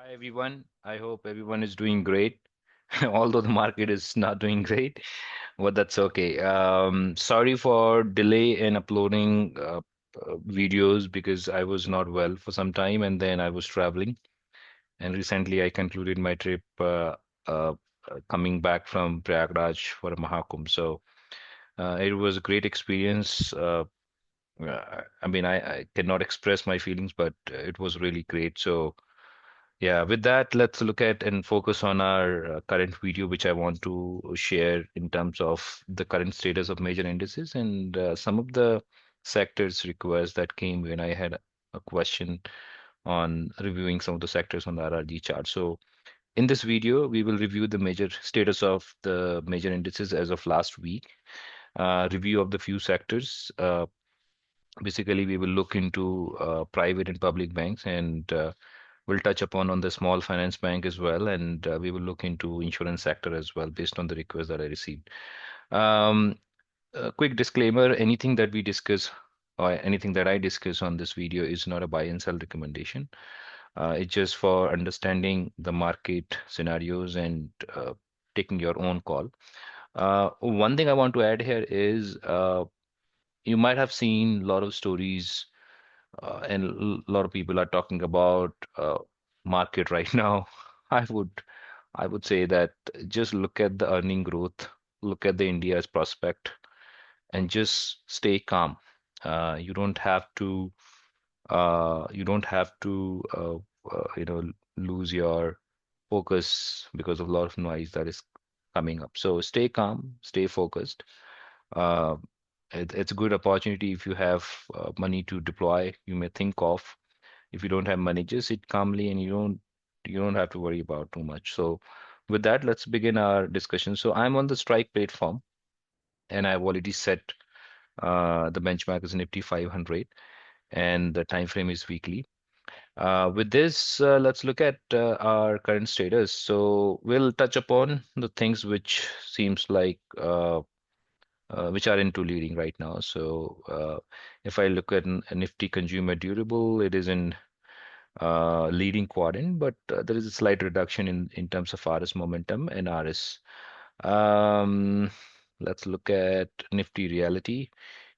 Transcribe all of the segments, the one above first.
Hi everyone. I hope everyone is doing great, although the market is not doing great, but that's okay. Sorry for delay in uploading videos because I was not well for some time and then I was traveling. And recently I concluded my trip uh, coming back from Prayagraj for a Mahakumbh. So it was a great experience. I cannot express my feelings, but it was really great. So. Yeah, with that, let's look at and focus on our current video, which I want to share in terms of the current status of major indices and some of the sectors requests that came when I had a question on reviewing some of the sectors on the RRG chart. So in this video, we will review the major status of the major indices as of last week, review of the few sectors. Basically, we will look into private and public banks and we'll touch upon on the small finance bank as well, and we will look into insurance sector as well based on the request that I received. Um, a quick disclaimer, anything that we discuss or anything that I discuss on this video is not a buy and sell recommendation. It's just for understanding the market scenarios and taking your own call. One thing I want to add here is you might have seen a lot of stories and a lot of people are talking about market right now. I would I would say that just look at the earning growth, look at the India's prospect, and just stay calm. You don't have to lose your focus because of a lot of noise that is coming up. So stay calm, stay focused. Uh, it's a good opportunity if you have money to deploy. You may think of if you don't have money, just sit calmly and you don't have to worry about too much. So with that, let's begin our discussion. So I'm on the strike platform and I've already set the benchmark is Nifty 500 and the time frame is weekly. With this, let's look at our current status. So we'll touch upon the things which seems like which are into leading right now. So if I look at a Nifty Consumer Durable, it is in leading quadrant, but there is a slight reduction in terms of RS momentum and RS. Um, let's look at Nifty Reality.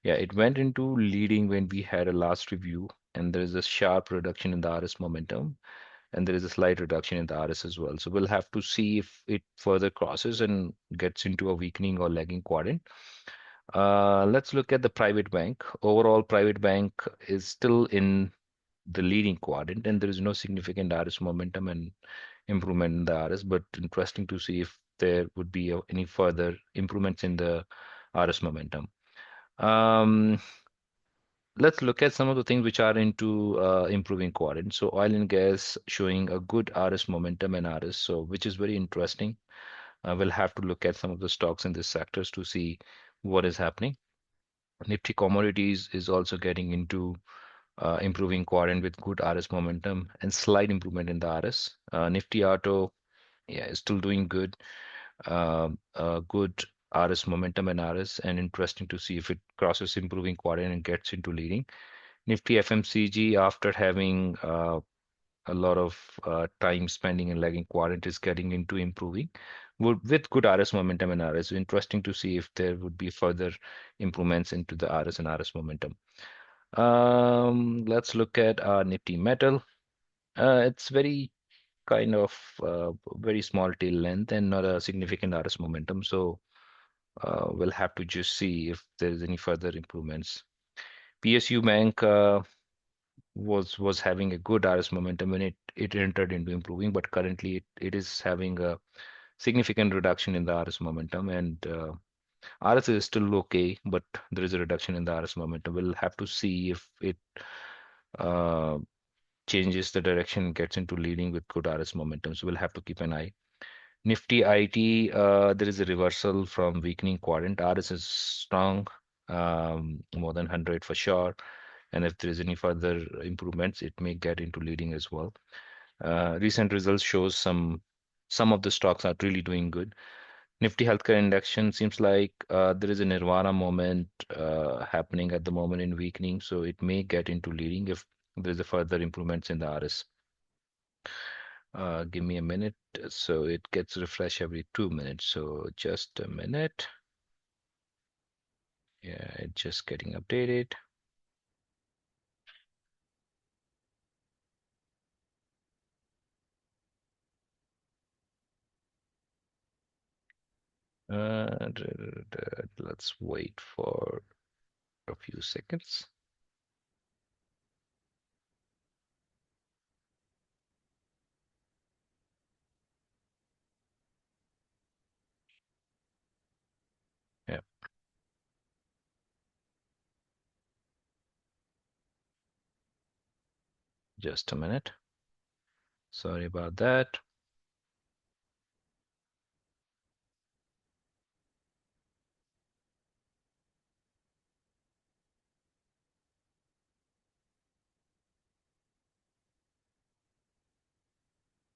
Yeah, it went into leading when we had a last review, and there is a sharp reduction in the RS momentum, and there is a slight reduction in the RS as well. So we'll have to see if it further crosses and gets into a weakening or lagging quadrant. Let's look at the private bank. Overall, private bank is still in the leading quadrant, and there is no significant RS momentum and improvement in the RS, but interesting to see if there would be any further improvements in the RS momentum. Um, let's look at some of the things which are into improving quadrant. So oil and gas showing a good RS momentum and RS, so which is very interesting. We'll have to look at some of the stocks in these sectors to see what is happening. Nifty commodities is also getting into improving quadrant with good RS momentum and slight improvement in the RS. Nifty Auto, yeah, is still doing good. Good RS momentum and RS, and interesting to see if it crosses improving quadrant and gets into leading. Nifty FMCG, after having a lot of time spending in lagging quadrant, is getting into improving with good RS momentum and RS. So interesting to see if there would be further improvements into the RS and RS momentum. Let's look at our Nifty Metal. It's very kind of very small tail length and not a significant RS momentum. So we'll have to just see if there's any further improvements. PSU Bank was having a good RS momentum when it entered into improving, but currently it is having a significant reduction in the RS momentum and RS is still okay, but there is a reduction in the RS momentum. We'll have to see if it uh, changes the direction, gets into leading with good RS momentum. So we'll have to keep an eye. Nifty IT, there is a reversal from weakening quadrant. RS is strong, more than 100 for sure. And if there is any further improvements, it may get into leading as well. Recent results shows some of the stocks are really doing good. Nifty Healthcare Induction seems like there is a nirvana moment happening at the moment in weakening, so it may get into leading if there is a further improvements in the RS. Give me a minute. So it gets refresh every 2 minutes. So just a minute. Yeah, it's just getting updated. Let's wait for a few seconds. Yeah, just a minute. Sorry about that.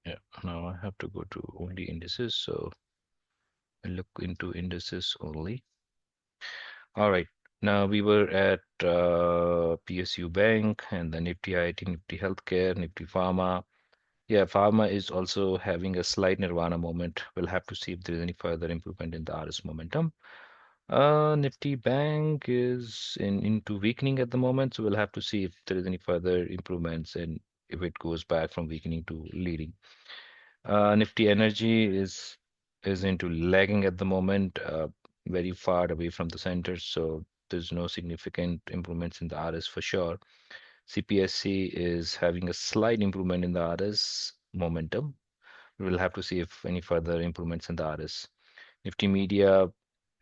Yeah, now I have to go to only indices. So I look into indices only. All right. Now we were at PSU Bank and the Nifty IT, Nifty Healthcare, Nifty Pharma. Yeah, Pharma is also having a slight nirvana moment. We'll have to see if there is any further improvement in the RS momentum. Nifty Bank is into weakening at the moment, so we'll have to see if there is any further improvements and if it goes back from weakening to leading. Nifty Energy is into lagging at the moment, very far away from the center, so there's no significant improvements in the RS for sure. CPSC is having a slight improvement in the RS momentum. We'll have to see if any further improvements in the RS. Nifty Media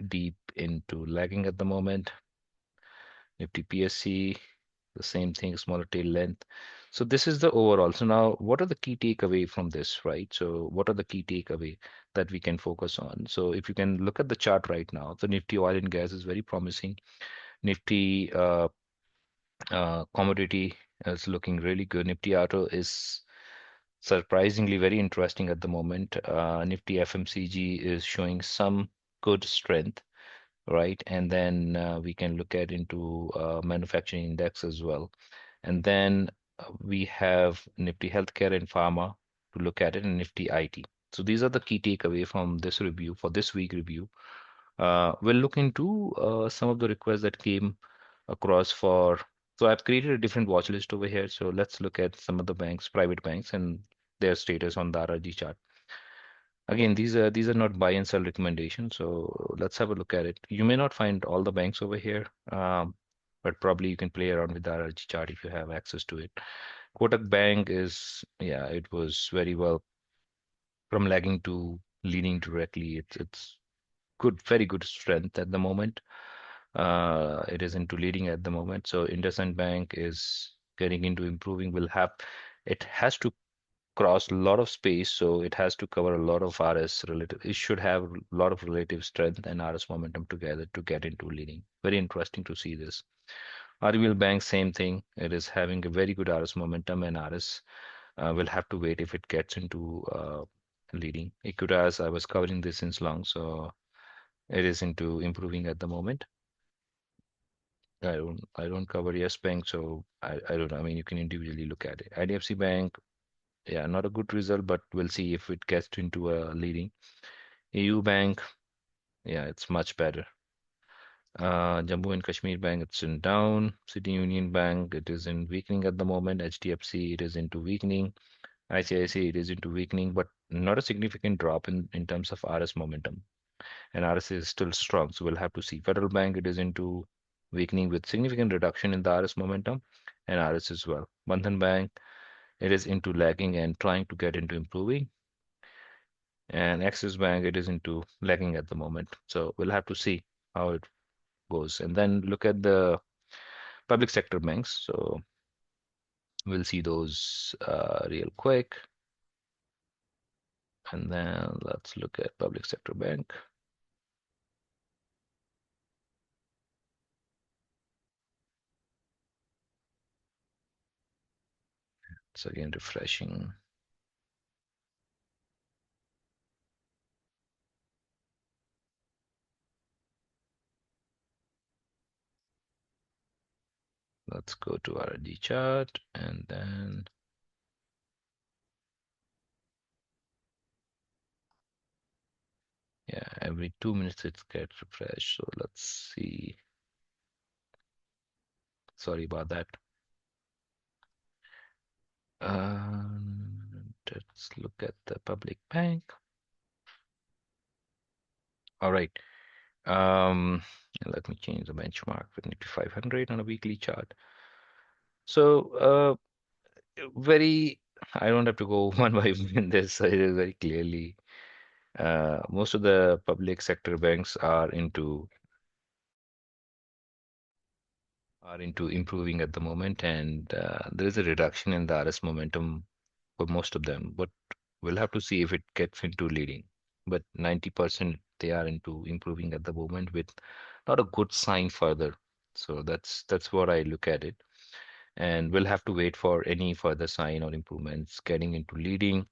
deep into lagging at the moment. Nifty PSC, the same thing, smaller tail length. So this is the overall. So now what are the key takeaway from this, right? So what are the key takeaway that we can focus on? So if you can look at the chart right now, the Nifty oil and gas is very promising. Nifty commodity is looking really good. Nifty auto is surprisingly very interesting at the moment. Nifty FMCG is showing some good strength, right? And then we can look at into manufacturing index as well. And then we have Nifty Healthcare and Pharma to look at it, and Nifty IT. So these are the key takeaway from this review for this week review. We'll look into some of the requests that came across for. So I've created a different watch list over here. So let's look at some of the banks, private banks, and their status on the RRG chart. Again, these are not buy and sell recommendations. So let's have a look at it. You may not find all the banks over here, but probably you can play around with the RRG chart if you have access to it. Kotak Bank is, yeah, it was very well from lagging to leading directly. It's good, very good strength at the moment. It is into leading at the moment. So IndusInd Bank is getting into improving. It has to cross a lot of space, so it has to cover a lot of RS relative. It should have a lot of relative strength and RS momentum together to get into leading. Very interesting to see this. RBL Bank, same thing. It is having a very good RS momentum and RS. We'll have to wait if it gets into leading. Equitas, I was covering this since long, so it is into improving at the moment. I don't cover Yes Bank, so I don't know. I mean, you can individually look at it. IDFC Bank, yeah, not a good result, but we'll see if it gets into a leading. AU Bank, yeah, it's much better. Jammu and Kashmir Bank, it's in down. City Union Bank, it is in weakening at the moment. HDFC, it is into weakening. ICICI, it is into weakening, but not a significant drop in terms of RS momentum. And RS is still strong, so we'll have to see. Federal Bank, it is into weakening with significant reduction in the RS momentum and RS as well. Bandhan Bank, it is into lagging and trying to get into improving. And Axis Bank, it is into lagging at the moment. So we'll have to see how it goes. And then look at the public sector banks. So we'll see those real quick. And then let's look at public sector bank. It's again refreshing. Let's go to RRG chart and then Yeah, every 2 minutes it gets refreshed. So let's see. Sorry about that. Let's look at the public bank. All right. Um, Let me change the benchmark with Nifty 500 on a weekly chart. So, very, I don't have to go one by one in this. It is very clearly. Most of the public sector banks are into improving at the moment, and there is a reduction in the RS momentum for most of them. But we'll have to see if it gets into leading. But 90% they are into improving at the moment, with not a good sign further. So that's what I look at it, and we'll have to wait for any further sign or improvements getting into leading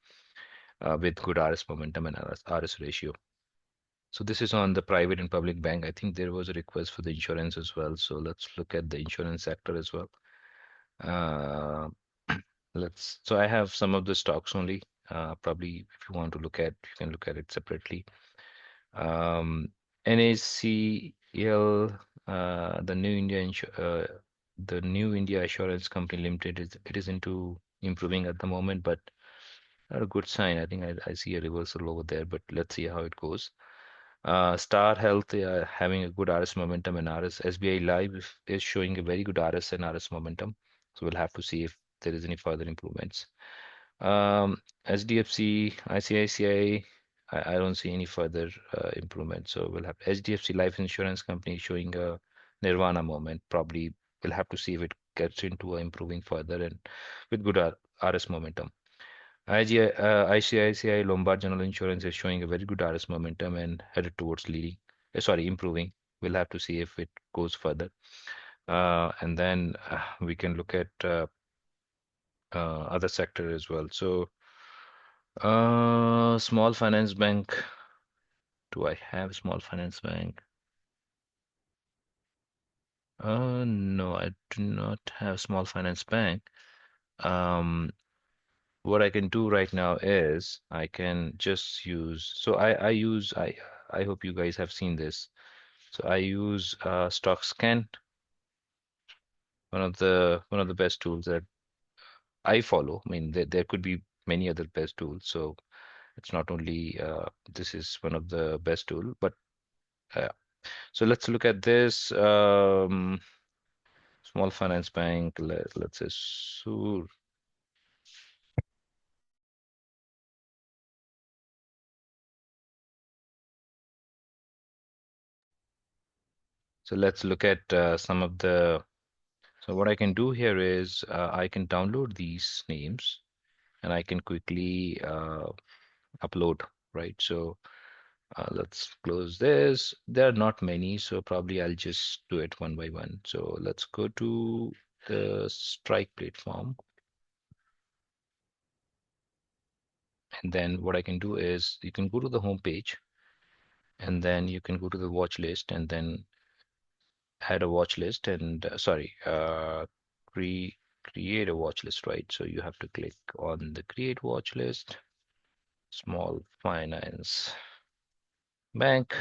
with good RS momentum and RS ratio. So this is on the private and public bank. I think there was a request for the insurance as well. So let's look at the insurance sector as well. Uh, so I have some of the stocks only. Probably if you want to look at, you can look at it separately. Um, NACL, the New India Assurance Company Limited, it is into improving at the moment, but not a good sign. I think I see a reversal over there, but let's see how it goes. Star Health having a good RS momentum, and SBI Live is showing a very good RS and RS momentum. So we'll have to see if there is any further improvements. HDFC, ICICI, I don't see any further improvement. So we'll have HDFC Life Insurance Company showing a Nirvana moment. Probably we'll have to see if it gets into improving further and with good RS momentum. ICICI Lombard General Insurance is showing a very good RS momentum and headed towards leading. Sorry, improving. We'll have to see if it goes further. And then we can look at other sector as well. So, small finance bank. Do I have small finance bank? No, I do not have small finance bank. Um, what I can do right now is I can just use. So I use I hope you guys have seen this. So I use stock scan, one of the best tools that I follow. I mean, there could be many other best tools. So it's not only this is one of the best tool, but uh, so let's look at this small finance bank. Let's say Sur. So let's look at some of the. So what I can do here is I can download these names and I can quickly upload, right? So let's close this. There are not many, so probably I'll just do it one by one. So let's go to the Strike platform. And then what I can do is you can go to the home page and then you can go to the watch list and then add a watch list and create a watch list, right? So you have to click on the create watch list, small finance bank,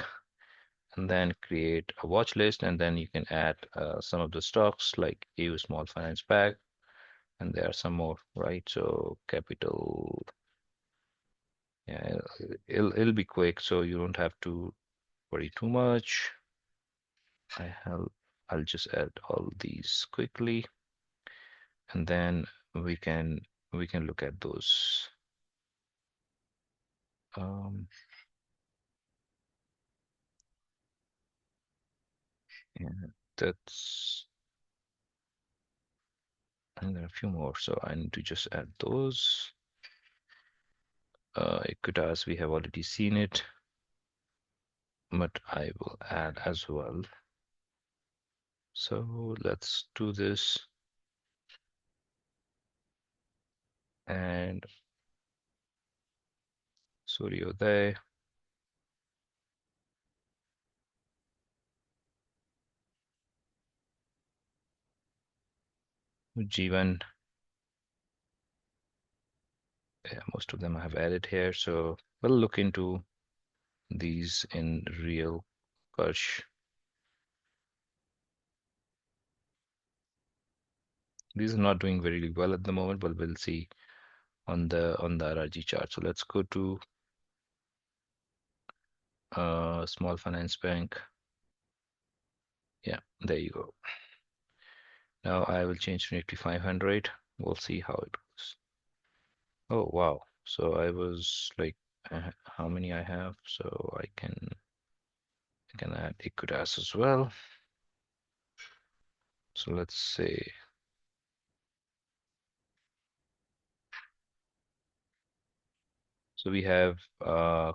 and then create a watch list, and then you can add some of the stocks like EU Small Finance Bank, and there are some more, right? So capital, yeah, it'll be quick, so you don't have to worry too much. I'll just add all these quickly, and then we can we can look at those. Um, yeah, that's and there are a few more, so I need to just add those. Equitas, we have already seen it, but I will add as well. So let's do this. And Suryoday, Jivan, yeah, most of them I have added here. So we'll look into these in real cash. These are not doing very well at the moment, but we'll see on the RRG chart. So let's go to small finance bank. Yeah, there you go. Now I will change to Nifty 500. We'll see how it goes. Oh wow! So I was like, how many I have? So I can add Equitas as well. So let's say, so we have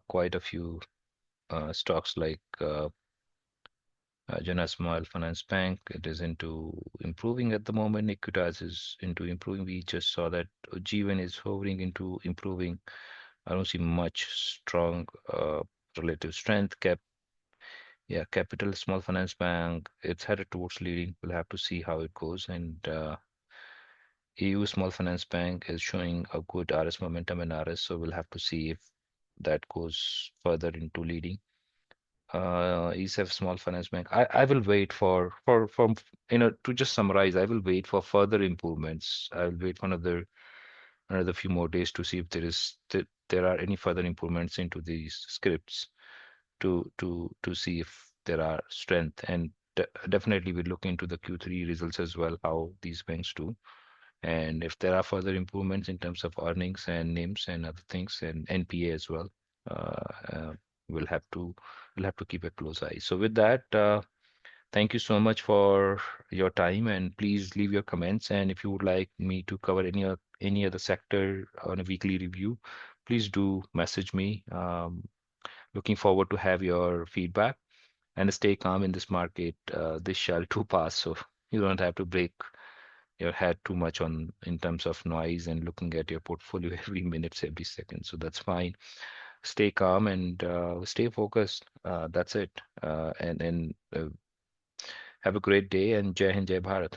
quite a few stocks like Jana Small Finance Bank. It is into improving at the moment. Equitas is into improving. We just saw that Jeevan is hovering into improving. I don't see much strong relative strength. Yeah, Capital Small Finance Bank. It's headed towards leading. We'll have to see how it goes. And EU Small Finance Bank is showing a good RS momentum in RS. So we'll have to see if that goes further into leading. ESEF Small Finance Bank. I will wait for to just summarize, I will wait for further improvements. I will wait for another few more days to see if there are any further improvements into these scripts to see if there are strength. And definitely we'll look into the Q3 results as well, how these banks do. And if there are further improvements in terms of earnings and names and other things and NPA as well, uh, uh, we'll have to we'll have to keep a close eye. So with that, thank you so much for your time, and please leave your comments. And if you would like me to cover any other sector on a weekly review, please do message me. Looking forward to have your feedback and stay calm in this market. This shall too pass, so you don't have to break your head too much on in terms of noise and looking at your portfolio every minute, every second. So that's fine. Stay calm and stay focused. That's it. And have a great day, and Jai Hind, Jai Bharat.